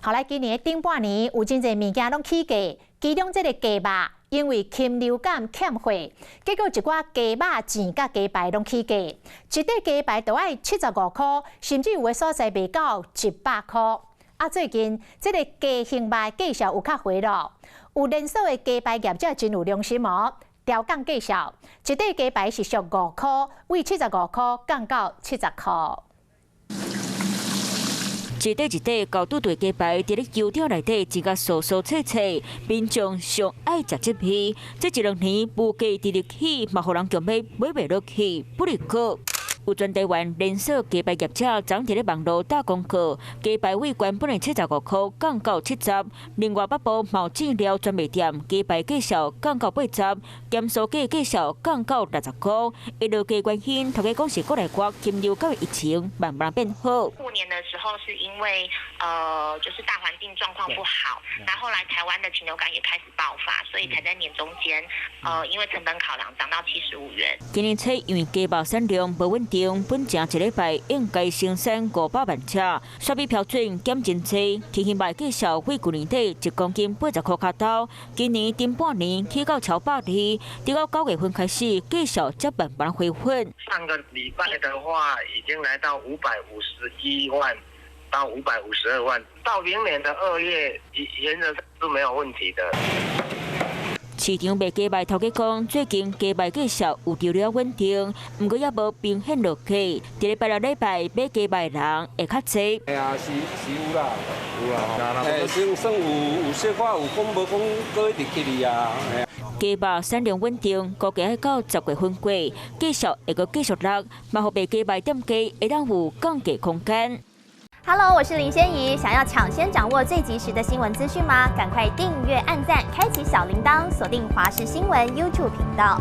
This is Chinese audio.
后来今年的顶半年有真侪物件拢起价，其中这个鸡肉因为禽流感欠货，结果一寡鸡肉钱甲鸡排拢起价，一块鸡排就要75块，甚至有的所在卖到100块。啊，最近这个鸡胸肉计数有较回落，有连锁的鸡排业者真有良心哦，调降计数，一块鸡排是属5块，为75块降到70块。一块一块高度对鸡排，伫咧球场内底真甲酥酥脆脆，民众上爱食这味。这1、2年物价直直起，嘛，互人强要买袂落去，不离可。有全台湾连锁鸡排业者昨伫咧网络打广告，鸡排位原本的75块降到70，另外北部毛酱料专卖店鸡排计数降到80，咸酥鸡计数降到60块。一路鸡原因，头家讲是国内国禽流感疫情慢慢变好。过年的时候是因为就是大环境状况不好，那后来台湾的禽流感也开始爆发，所以才在年中间因为成本考量涨到75元。今年初因为鸡肉产量不稳定。本正1礼拜应该生产500万只，雪米标准减真济。天线卖计数为去年底1公斤80块卡刀，今年顶半年起到超120，直到9月份开始计数才慢慢回稳。上个礼拜的话，已经来到551万到552万，到明年的2月，原则上是没有问题的。市场卖鸡排头家讲，最近鸡排计数有除了稳定，不过也无明显落去。伫礼拜6礼拜买鸡排的人会较济。哎呀，是有啦，有啦。算有小可有讲无讲，搁一直去哩啊。鸡肉产量稳定，估计要到10月份过，计数会阁继续落，嘛互卖鸡排店家会当有降价空间。Hello， 我是林仙怡。想要抢先掌握最及时的新闻资讯吗？赶快订阅、按赞、开启小铃铛，锁定华视新闻 YouTube 频道。